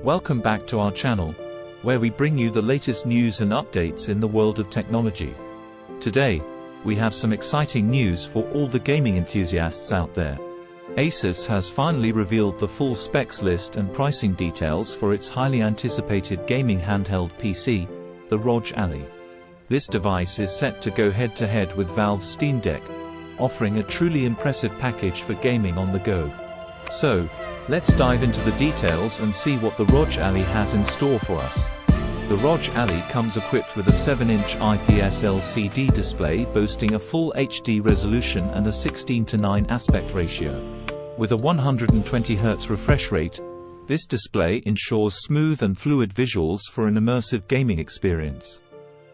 Welcome back to our channel, where we bring you the latest news and updates in the world of technology. Today, we have some exciting news for all the gaming enthusiasts out there. ASUS has finally revealed the full specs list and pricing details for its highly anticipated gaming handheld PC, the ROG Ally. This device is set to go head-to-head with Valve's Steam Deck, offering a truly impressive package for gaming on the go. So, let's dive into the details and see what the ROG Ally has in store for us. The ROG Ally comes equipped with a 7-inch IPS LCD display boasting a full HD resolution and a 16:9 aspect ratio. With a 120Hz refresh rate, this display ensures smooth and fluid visuals for an immersive gaming experience.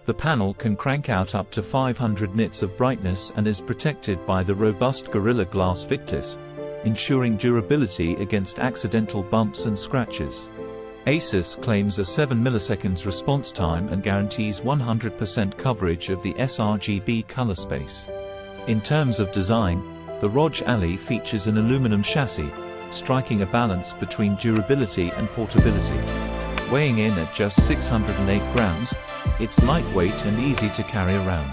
The panel can crank out up to 500 nits of brightness and is protected by the robust Gorilla Glass Victus, ensuring durability against accidental bumps and scratches. ASUS claims a 7 milliseconds response time and guarantees 100% coverage of the sRGB color space. In terms of design, the ROG Ally features an aluminum chassis, striking a balance between durability and portability. Weighing in at just 608 grams, it's lightweight and easy to carry around.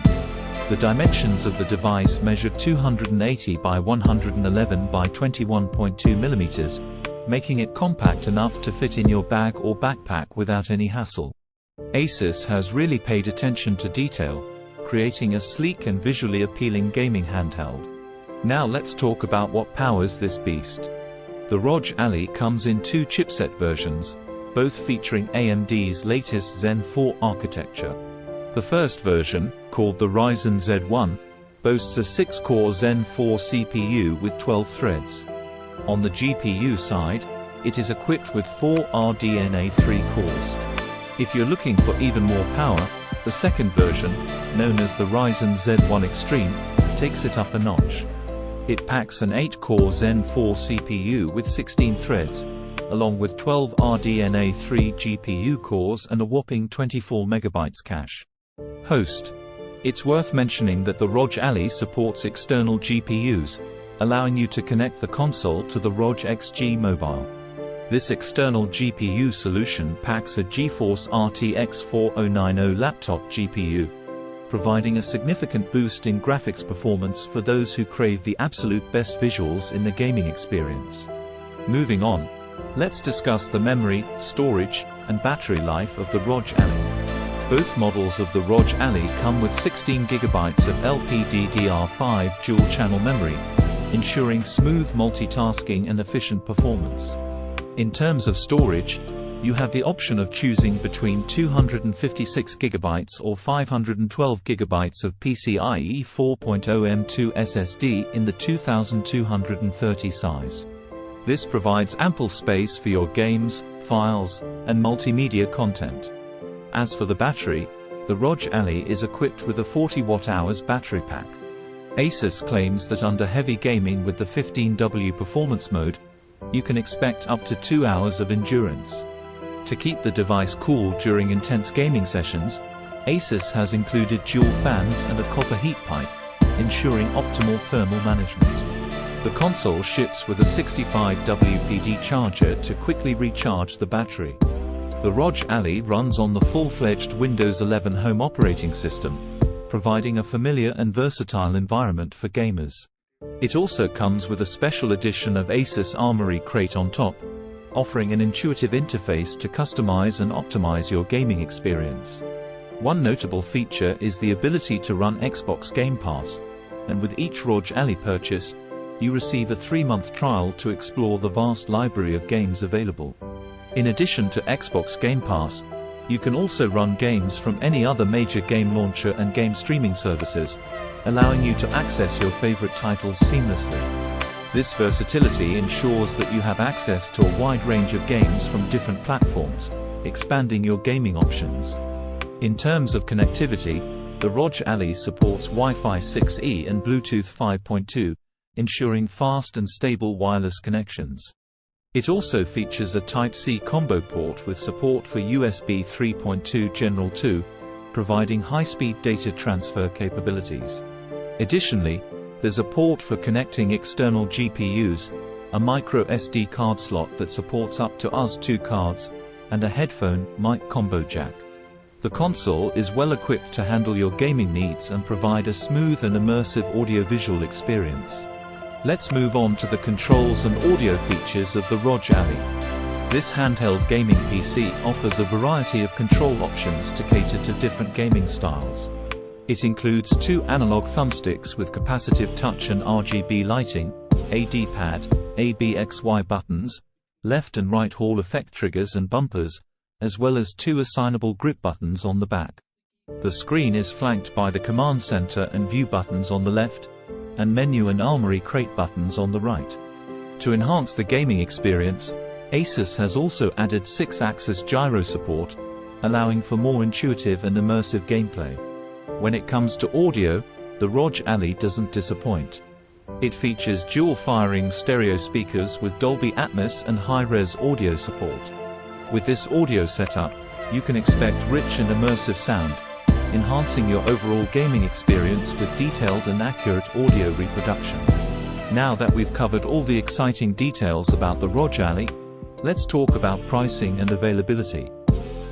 The dimensions of the device measure 280 by 111 by 21.2 millimeters, making it compact enough to fit in your bag or backpack without any hassle. ASUS has really paid attention to detail, creating a sleek and visually appealing gaming handheld. Now let's talk about what powers this beast. The ROG Ally comes in two chipset versions, both featuring AMD's latest Zen 4 architecture. The first version, called the Ryzen Z1, boasts a 6-core Zen 4 CPU with 12 threads. On the GPU side, it is equipped with 4 RDNA 3 cores. If you're looking for even more power, the second version, known as the Ryzen Z1 Extreme, takes it up a notch. It packs an 8-core Zen 4 CPU with 16 threads, along with 12 RDNA 3 GPU cores and a whopping 24 MB cache. Host. It's worth mentioning that the ROG Ally supports external GPUs, allowing you to connect the console to the ROG XG Mobile. This external GPU solution packs a GeForce RTX 4090 laptop GPU, providing a significant boost in graphics performance for those who crave the absolute best visuals in the gaming experience. Moving on, let's discuss the memory, storage, and battery life of the ROG Ally. Both models of the ROG Ally come with 16 GB of LPDDR5 dual-channel memory, ensuring smooth multitasking and efficient performance. In terms of storage, you have the option of choosing between 256 GB or 512 GB of PCIe 4.0 M.2 SSD in the 2230 size. This provides ample space for your games, files, and multimedia content. As for the battery, the ROG Ally is equipped with a 40 Wh battery pack. ASUS claims that under heavy gaming with the 15W performance mode, you can expect up to 2 hours of endurance. To keep the device cool during intense gaming sessions, ASUS has included dual fans and a copper heat pipe, ensuring optimal thermal management. The console ships with a 65 WPD charger to quickly recharge the battery. The ROG Ally runs on the full-fledged Windows 11 home operating system, providing a familiar and versatile environment for gamers. It also comes with a special edition of ASUS Armory Crate on top, offering an intuitive interface to customize and optimize your gaming experience. One notable feature is the ability to run Xbox Game Pass, and with each ROG Ally purchase, you receive a 3-month trial to explore the vast library of games available. In addition to Xbox Game Pass, you can also run games from any other major game launcher and game streaming services, allowing you to access your favorite titles seamlessly. This versatility ensures that you have access to a wide range of games from different platforms, expanding your gaming options. In terms of connectivity, the ROG Ally supports Wi-Fi 6E and Bluetooth 5.2, ensuring fast and stable wireless connections. It also features a Type-C combo port with support for USB 3.2 General 2, providing high-speed data transfer capabilities. Additionally, there's a port for connecting external GPUs, a micro SD card slot that supports up to ASUS 2 cards, and a headphone mic combo jack. The console is well equipped to handle your gaming needs and provide a smooth and immersive audio-visual experience. Let's move on to the controls and audio features of the ROG Ally. This handheld gaming PC offers a variety of control options to cater to different gaming styles. It includes 2 analog thumbsticks with capacitive touch and RGB lighting, a D-pad, ABXY buttons, left and right hall effect triggers and bumpers, as well as 2 assignable grip buttons on the back. The screen is flanked by the command center and view buttons on the left, and menu and armory crate buttons on the right. To enhance the gaming experience, ASUS has also added 6-axis gyro support, allowing for more intuitive and immersive gameplay. When it comes to audio, the ROG Ally doesn't disappoint. It features dual-firing stereo speakers with Dolby Atmos and high-res audio support. With this audio setup, you can expect rich and immersive sound, enhancing your overall gaming experience with detailed and accurate audio reproduction. Now that we've covered all the exciting details about the ROG Ally, let's talk about pricing and availability.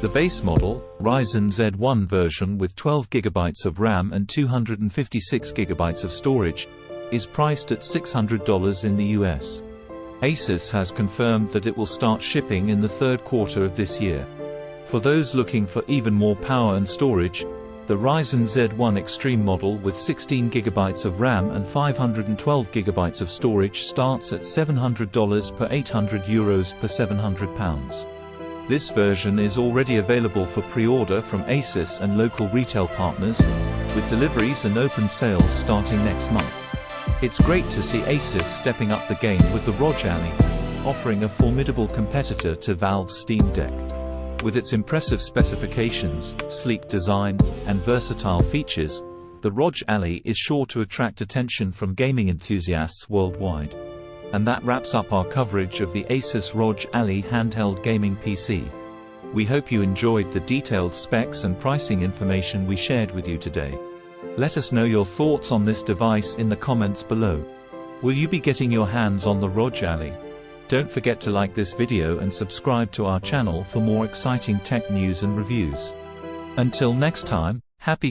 The base model, Ryzen Z1 version with 12GB of RAM and 256GB of storage, is priced at $600 in the US. ASUS has confirmed that it will start shipping in the third quarter of this year. For those looking for even more power and storage, the Ryzen Z1 Extreme model with 16GB of RAM and 512GB of storage starts at $700 per €800 per £700. This version is already available for pre-order from ASUS and local retail partners, with deliveries and open sales starting next month. It's great to see ASUS stepping up the game with the ROG Ally, offering a formidable competitor to Valve's Steam Deck. With its impressive specifications, sleek design, and versatile features, the ROG Ally is sure to attract attention from gaming enthusiasts worldwide. And that wraps up our coverage of the ASUS ROG Ally handheld gaming PC. We hope you enjoyed the detailed specs and pricing information we shared with you today. Let us know your thoughts on this device in the comments below. Will you be getting your hands on the ROG Ally? Don't forget to like this video and subscribe to our channel for more exciting tech news and reviews. Until next time, happy